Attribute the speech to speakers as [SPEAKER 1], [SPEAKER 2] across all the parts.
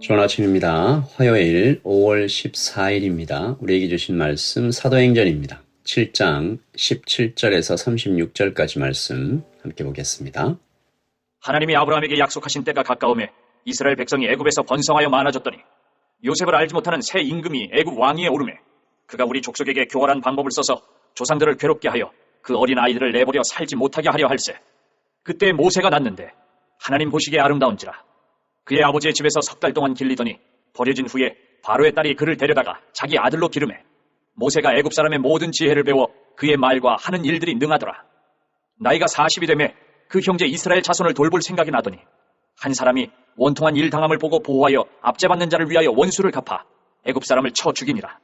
[SPEAKER 1] 좋은 아침입니다. 화요일 5월 14일입니다. 우리에게 주신 말씀 사도행전입니다. 7장 17절에서 36절까지 말씀 함께 보겠습니다.
[SPEAKER 2] 하나님이 아브라함에게 약속하신 때가 가까우매 이스라엘 백성이 애굽에서 번성하여 많아졌더니 요셉을 알지 못하는 새 임금이 애굽 왕위에 오르매 그가 우리 족속에게 교활한 방법을 써서 조상들을 괴롭게 하여 그 어린 아이들을 내버려 살지 못하게 하려 할세. 그때 모세가 났는데 하나님 보시기에 아름다운지라. 그의 아버지의 집에서 석 달 동안 길리더니 버려진 후에 바로의 딸이 그를 데려다가 자기 아들로 기르매 모세가 애굽 사람의 모든 지혜를 배워 그의 말과 하는 일들이 능하더라. 나이가 40이 되매 그 형제 이스라엘 자손을 돌볼 생각이 나더니 한 사람이 원통한 일 당함을 보고 보호하여 압제받는 자를 위하여 원수를 갚아 애굽 사람을 쳐 죽이니라.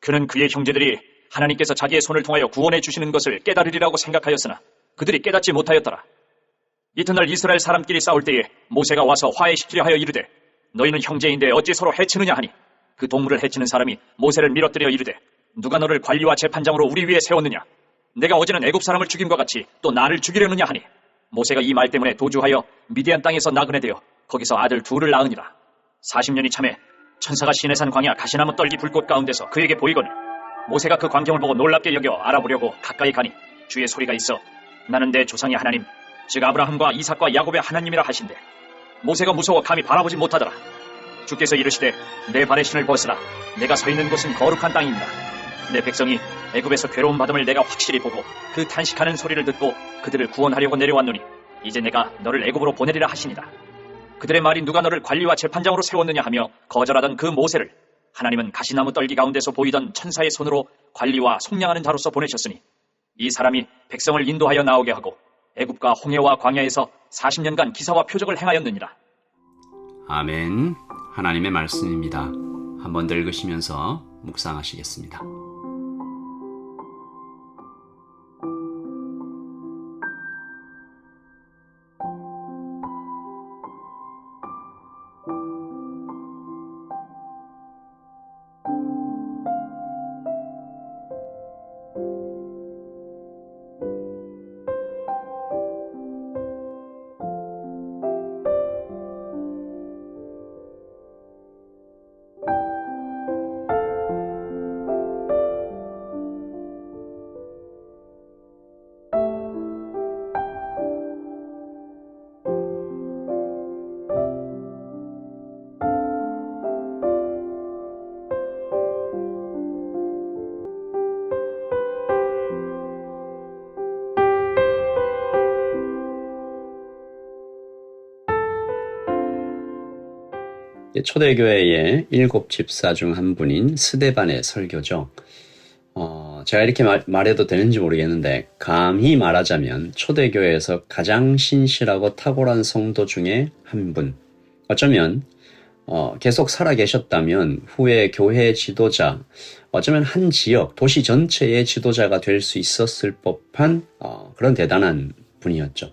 [SPEAKER 2] 그는 그의 형제들이 하나님께서 자기의 손을 통하여 구원해 주시는 것을 깨달으리라고 생각하였으나 그들이 깨닫지 못하였더라. 이튿날 이스라엘 사람끼리 싸울 때에 모세가 와서 화해시키려 하여 이르되 너희는 형제인데 어찌 서로 해치느냐 하니 그 동물을 해치는 사람이 모세를 밀어뜨려 이르되 누가 너를 관리와 재판장으로 우리 위에 세웠느냐? 내가 어제는 애굽 사람을 죽임과 같이 또 나를 죽이려느냐 하니 모세가 이 말 때문에 도주하여 미디안 땅에서 나그네 되어 거기서 아들 둘을 낳으니라. 40년이 참에 천사가 시내산 광야 가시나무 떨기 불꽃 가운데서 그에게 보이거늘 모세가 그 광경을 보고 놀랍게 여겨 알아보려고 가까이 가니 주의 소리가 있어 나는 내 조상의 하나님 즉 아브라함과 이삭과 야곱의 하나님이라 하신대. 모세가 무서워 감히 바라보지 못하더라. 주께서 이르시되 내 발의 신을 벗으라. 내가 서 있는 곳은 거룩한 땅입니다. 내 백성이 애굽에서 괴로움 받음을 내가 확실히 보고 그 탄식하는 소리를 듣고 그들을 구원하려고 내려왔노니 이제 내가 너를 애굽으로 보내리라 하시니라. 그들의 말이 누가 너를 관리와 재판장으로 세웠느냐 하며 거절하던 그 모세를 하나님은 가시나무 떨기 가운데서 보이던 천사의 손으로 관리와 속량하는 자로서 보내셨으니 이 사람이 백성을 인도하여 나오게 하고 애굽과 홍해와 광야에서 40년간 기사와 표적을 행하였느니라.
[SPEAKER 1] 아멘. 하나님의 말씀입니다. 한번 더 읽으시면서 묵상하시겠습니다. 초대교회의 7 집사 중 한 분인 스데반의 설교죠. 제가 이렇게 말해도 되는지 모르겠는데 감히 말하자면 초대교회에서 가장 신실하고 탁월한 성도 중에 한 분. 어쩌면 계속 살아계셨다면 후에 교회 지도자, 어쩌면 한 지역, 도시 전체의 지도자가 될 수 있었을 법한 그런 대단한 분이었죠.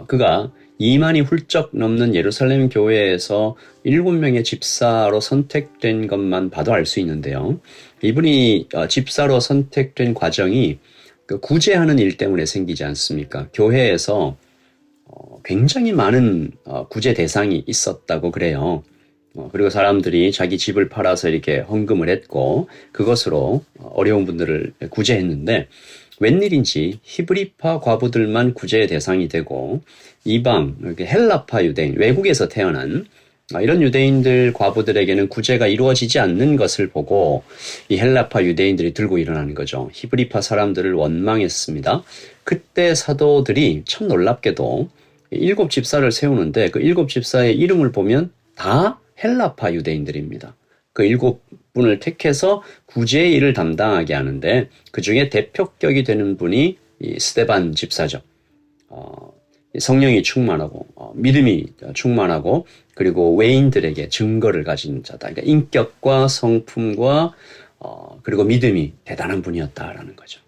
[SPEAKER 1] 그가 2만이 훌쩍 넘는 예루살렘 교회에서 7명의 집사로 선택된 것만 봐도 알 수 있는데요. 이분이 집사로 선택된 과정이 구제하는 일 때문에 생기지 않습니까? 교회에서 굉장히 많은 구제 대상이 있었다고 그래요. 그리고 사람들이 자기 집을 팔아서 이렇게 헌금을 했고 그것으로 어려운 분들을 구제했는데 웬일인지 히브리파 과부들만 구제의 대상이 되고 이방, 헬라파 유대인, 외국에서 태어난 이런 유대인들 과부들에게는 구제가 이루어지지 않는 것을 보고 이 헬라파 유대인들이 들고 일어나는 거죠. 히브리파 사람들을 원망했습니다. 그때 사도들이 참 놀랍게도 7 집사를 세우는데 그 7 집사의 이름을 보면 다 헬라파 유대인들입니다. 그 7분을 택해서 구제의 일을 담당하게 하는데 그 중에 대표격이 되는 분이 이 스데반 집사죠. 성령이 충만하고 믿음이 충만하고 그리고 외인들에게 증거를 가진 자다. 그러니까 인격과 성품과 그리고 믿음이 대단한 분이었다라는 거죠.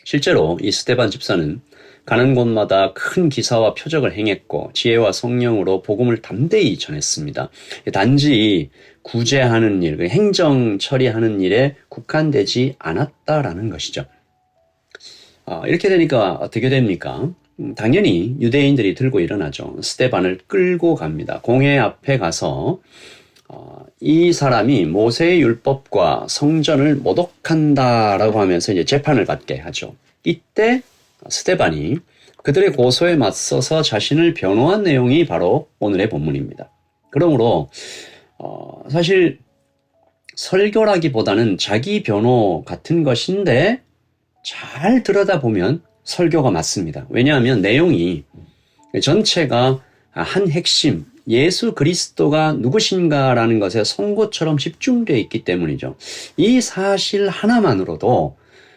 [SPEAKER 1] 실제로 이 스데반 집사는 가는 곳마다 큰 기사와 표적을 행했고 지혜와 성령으로 복음을 담대히 전했습니다. 단지 구제하는 일, 행정 처리하는 일에 국한되지 않았다라는 것이죠. 이렇게 되니까 어떻게 됩니까? 당연히 유대인들이 들고 일어나죠. 스데반을 끌고 갑니다. 공회 앞에 가서 이 사람이 모세의 율법과 성전을 모독한다라고 하면서 이제 재판을 받게 하죠. 이때 스데반이 그들의 고소에 맞서서 자신을 변호한 내용이 바로 오늘의 본문입니다. 그러므로 사실 설교라기보다는 자기 변호 같은 것인데 잘 들여다보면 설교가 맞습니다. 왜냐하면 내용이 전체가 한 핵심, 예수 그리스도가 누구신가라는 것에 송곳처럼 집중되어 있기 때문이죠. 이 사실 하나만으로도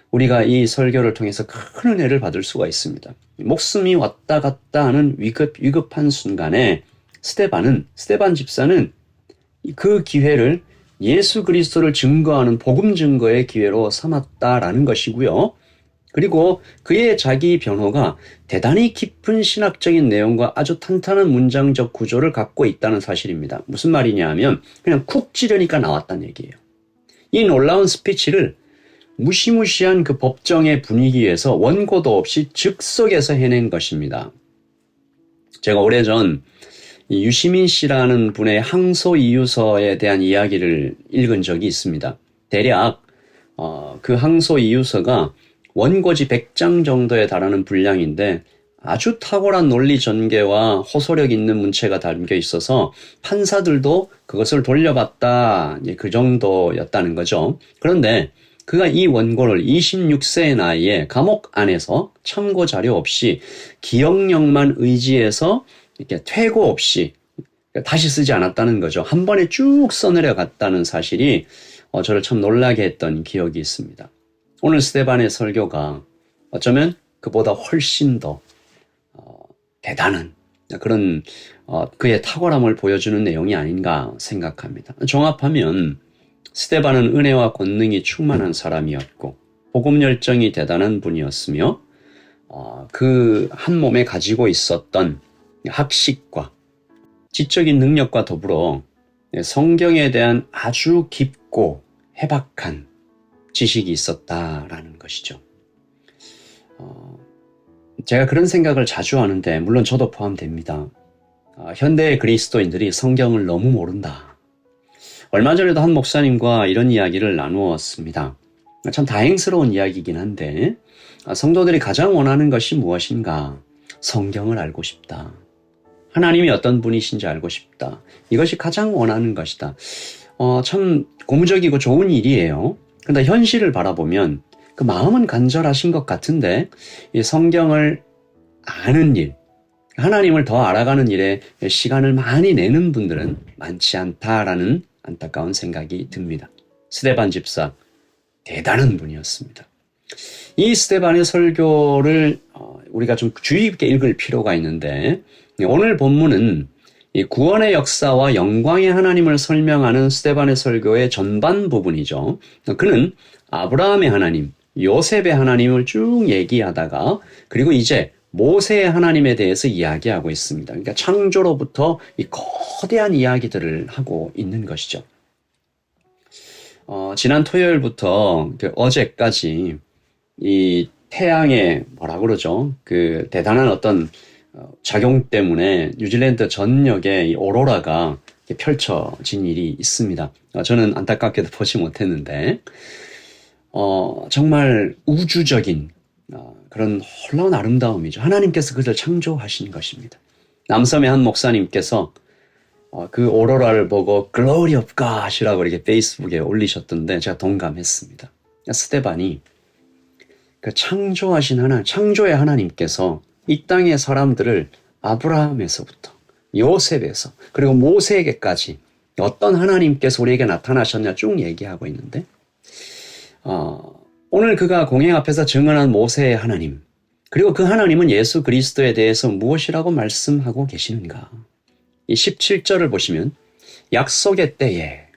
[SPEAKER 1] 우리가 이 설교를 통해서 큰 은혜를 받을 수가 있습니다. 목숨이 왔다 갔다 하는 위급한 순간에 스데반 집사는 그 기회를 예수 그리스도를 증거하는 복음 증거의 기회로 삼았다라는 것이고요. 그리고 그의 자기 변호가 대단히 깊은 신학적인 내용과 아주 탄탄한 문장적 구조를 갖고 있다는 사실입니다. 무슨 말이냐 하면 그냥 쿡 찌르니까 나왔다는 얘기예요. 이 놀라운 스피치를 무시무시한 그 법정의 분위기에서 원고도 없이 즉석에서 해낸 것입니다. 제가 오래전 유시민 씨라는 분의 항소이유서에 대한 이야기를 읽은 적이 있습니다. 대략 그 항소이유서가 원고지 100장 정도에 달하는 분량인데 아주 탁월한 논리 전개와 호소력 있는 문체가 담겨 있어서 판사들도 그것을 돌려봤다, 그 정도였다는 거죠. 그런데 그가 이 원고를 26세의 나이에 감옥 안에서 참고 자료 없이 기억력만 의지해서 이렇게 퇴고 없이 다시 쓰지 않았다는 거죠. 한 번에 쭉 써내려갔다는 사실이 저를 참 놀라게 했던 기억이 있습니다. 오늘 스데반의 설교가 어쩌면 그보다 훨씬 더 대단한 그런 그의 탁월함을 보여주는 내용이 아닌가 생각합니다. 종합하면 스데반은 은혜와 권능이 충만한 사람이었고 복음 열정이 대단한 분이었으며 그 한 몸에 가지고 있었던 학식과 지적인 능력과 더불어 성경에 대한 아주 깊고 해박한 지식이 있었다라는 것이죠. 제가 그런 생각을 자주 하는데 물론 저도 포함됩니다. 현대의 그리스도인들이 성경을 너무 모른다. 얼마 전에도 한 목사님과 이런 이야기를 나누었습니다. 참 다행스러운 이야기이긴 한데 성도들이 가장 원하는 것이 무엇인가? 성경을 알고 싶다. 하나님이 어떤 분이신지 알고 싶다. 이것이 가장 원하는 것이다. 참 고무적이고 좋은 일이에요. 그런데 현실을 바라보면 그 마음은 간절하신 것 같은데 이 성경을 아는 일, 하나님을 더 알아가는 일에 시간을 많이 내는 분들은 많지 않다라는 안타까운 생각이 듭니다. 스데반 집사 대단한 분이었습니다. 이 스데반의 설교를 우리가 좀 주의 깊게 읽을 필요가 있는데 오늘 본문은 이 구원의 역사와 영광의 하나님을 설명하는 스데반의 설교의 전반 부분이죠. 그는 아브라함의 하나님, 요셉의 하나님을 쭉 얘기하다가 그리고 이제 모세의 하나님에 대해서 이야기하고 있습니다. 그러니까 창조로부터 이 거대한 이야기들을 하고 있는 것이죠. 지난 토요일부터 어제까지 이 태양의 뭐라 그러죠? 그 대단한 어떤 작용 때문에 뉴질랜드 전역에 이 오로라가 펼쳐진 일이 있습니다. 저는 안타깝게도 보지 못했는데 정말 우주적인 그런 놀라운 아름다움이죠. 하나님께서 그들 창조하신 것입니다. 남섬의 한 목사님께서 그 오로라를 보고 Glory of God이라고 이렇게 페이스북에 올리셨던데 제가 동감했습니다. 스데반이 그 창조하신 하나님, 창조의 하나님께서 이 땅의 사람들을 아브라함에서부터 요셉에서 그리고 모세에게까지 어떤 하나님께서 우리에게 나타나셨냐 쭉 얘기하고 있는데 오늘 그가 공회 앞에서 증언한 모세의 하나님 그리고 그 하나님은 예수 그리스도에 대해서 무엇이라고 말씀하고 계시는가? 이 17절을 보시면 약속의 때에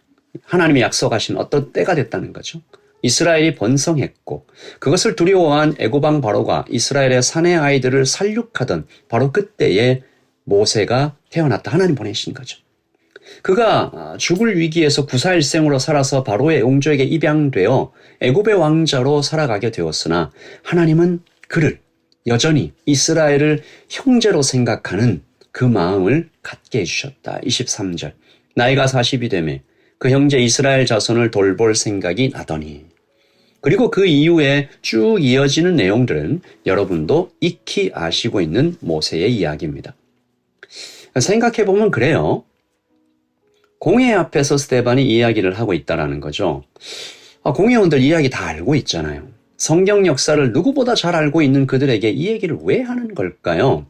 [SPEAKER 1] 하나님이 약속하신 어떤 때가 됐다는 거죠. 이스라엘이 번성했고 그것을 두려워한 애고방 바로가 이스라엘의 사내 아이들을 살육하던 바로 그때에 모세가 태어났다. 하나님 보내신 거죠. 그가 죽을 위기에서 구사일생으로 살아서 바로의 용조에게 입양되어 애굽의 왕자로 살아가게 되었으나 하나님은 그를 여전히 이스라엘을 형제로 생각하는 그 마음을 갖게 해주셨다. 23절. 나이가 40이 되매 그 형제 이스라엘 자손을 돌볼 생각이 나더니. 그리고 그 이후에 쭉 이어지는 내용들은 여러분도 익히 아시고 있는 모세의 이야기입니다. 생각해보면 그래요. 공회 앞에서 스데반이 이야기를 하고 있다는 거죠. 공회원들 이야기 다 알고 있잖아요. 성경 역사를 누구보다 잘 알고 있는 그들에게 이 얘기를 왜 하는 걸까요?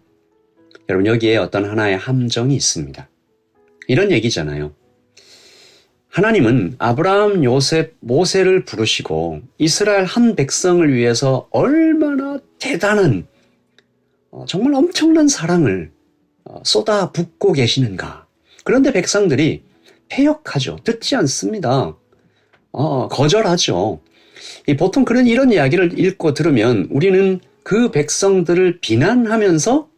[SPEAKER 1] 여러분, 여기에 어떤 하나의 함정이 있습니다. 이런 얘기잖아요. 하나님은 아브라함, 요셉, 모세를 부르시고 이스라엘 한 백성을 위해서 얼마나 대단한 정말 엄청난 사랑을 쏟아붓고 계시는가. 그런데 백성들이 패역하죠. 듣지 않습니다. 거절하죠. 보통 이런 이야기를 읽고 들으면 우리는 그 백성들을 비난하면서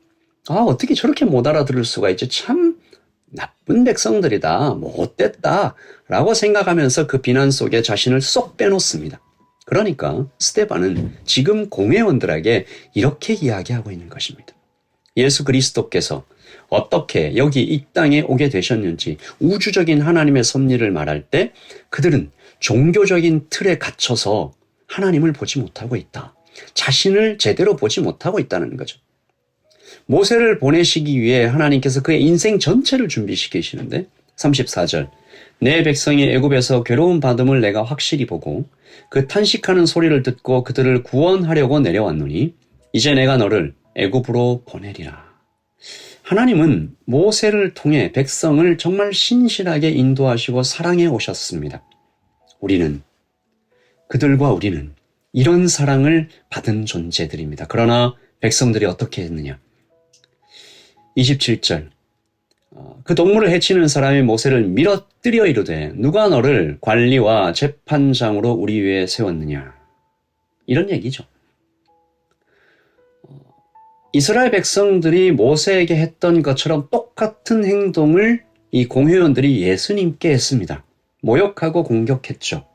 [SPEAKER 1] 어떻게 저렇게 못 알아들을 수가 있지? 참 나쁜 백성들이다, 못됐다 라고 생각하면서 그 비난 속에 자신을 쏙 빼놓습니다. 그러니까 스데반은 지금 공회원들에게 이렇게 이야기하고 있는 것입니다. 예수 그리스도께서 어떻게 여기 이 땅에 오게 되셨는지 우주적인 하나님의 섭리를 말할 때 그들은 종교적인 틀에 갇혀서 하나님을 보지 못하고 있다. 자신을 제대로 보지 못하고 있다는 거죠. 모세를 보내시기 위해 하나님께서 그의 인생 전체를 준비시키시는데 34절 내 백성이 애굽에서 괴로움 받음을 내가 확실히 보고 그 탄식하는 소리를 듣고 그들을 구원하려고 내려왔노니 이제 내가 너를 애굽으로 보내리라. 하나님은 모세를 통해 백성을 정말 신실하게 인도하시고 사랑해 오셨습니다. 그들과 우리는 이런 사랑을 받은 존재들입니다. 그러나 백성들이 어떻게 했느냐? 27절 그 동물을 해치는 사람이 모세를 밀어뜨려 이르되 누가 너를 관리와 재판장으로 우리 위에 세웠느냐? 이런 얘기죠. 이스라엘 백성들이 모세에게 했던 것처럼 똑같은 행동을 이 공회원들이 예수님께 했습니다. 모욕하고 공격했죠.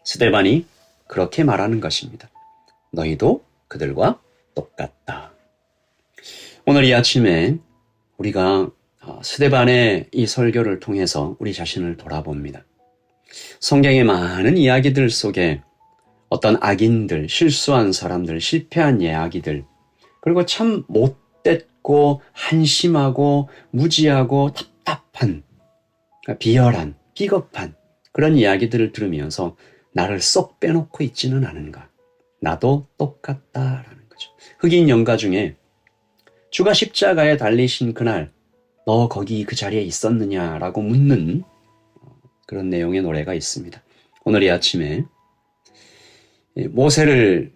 [SPEAKER 1] 스데반이 그렇게 말하는 것입니다. 너희도 그들과 똑같다. 오늘 이 아침에 우리가 스데반의 이 설교를 통해서 우리 자신을 돌아봅니다. 성경의 많은 이야기들 속에 어떤 악인들, 실수한 사람들, 실패한 이야기들, 그리고 참 못됐고 한심하고 무지하고 답답한, 비열한, 비겁한 그런 이야기들을 들으면서 나를 쏙 빼놓고 있지는 않은가. 나도 똑같다라는 거죠. 흑인 연가 중에 주가 십자가에 달리신 그날 너 거기 그 자리에 있었느냐라고 묻는 그런 내용의 노래가 있습니다. 오늘 이 아침에 모세를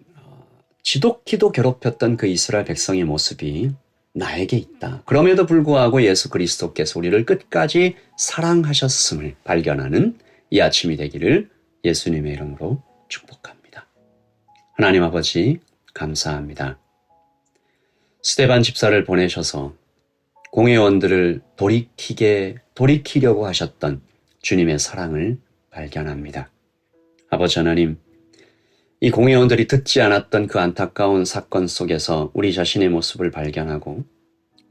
[SPEAKER 1] 지독히도 괴롭혔던 그 이스라엘 백성의 모습이 나에게 있다. 그럼에도 불구하고 예수 그리스도께서 우리를 끝까지 사랑하셨음을 발견하는 이 아침이 되기를 예수님의 이름으로 축복합니다. 하나님 아버지 감사합니다. 스데반 집사를 보내셔서 공회원들을 돌이키려고 하셨던 주님의 사랑을 발견합니다. 아버지 하나님, 이 공회원들이 듣지 않았던 그 안타까운 사건 속에서 우리 자신의 모습을 발견하고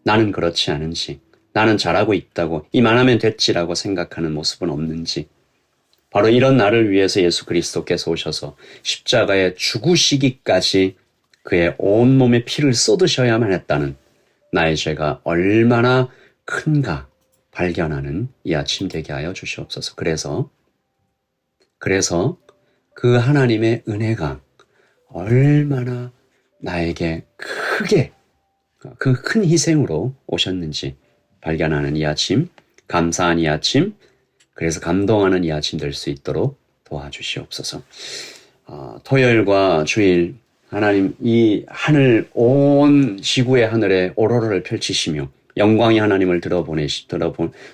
[SPEAKER 1] 나는 그렇지 않은지, 나는 잘하고 있다고 이만하면 됐지라고 생각하는 모습은 없는지, 바로 이런 나를 위해서 예수 그리스도께서 오셔서 십자가에 죽으시기까지 그의 온몸에 피를 쏟으셔야만 했다는 나의 죄가 얼마나 큰가 발견하는 이 아침 되게 하여 주시옵소서. 그래서 그 하나님의 은혜가 얼마나 나에게 크게 그 큰 희생으로 오셨는지 발견하는 이 아침, 감사한 이 아침, 그래서 감동하는 이 아침 될 수 있도록 도와주시옵소서. 토요일과 주일 하나님 이 하늘 온 지구의 하늘에 오로라를 펼치시며 영광의 하나님을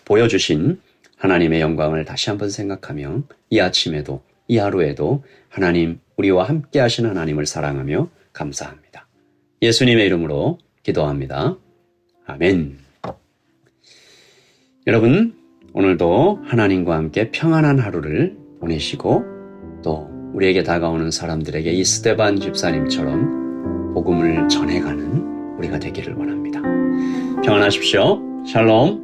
[SPEAKER 1] 보여주신 하나님의 영광을 다시 한번 생각하며 이 아침에도 이 하루에도 하나님 우리와 함께 하신 하나님을 사랑하며 감사합니다. 예수님의 이름으로 기도합니다. 아멘. 여러분 오늘도 하나님과 함께 평안한 하루를 보내시고 또 우리에게 다가오는 사람들에게 이 스데반 집사님처럼 복음을 전해가는 우리가 되기를 원합니다. 평안하십시오. 샬롬.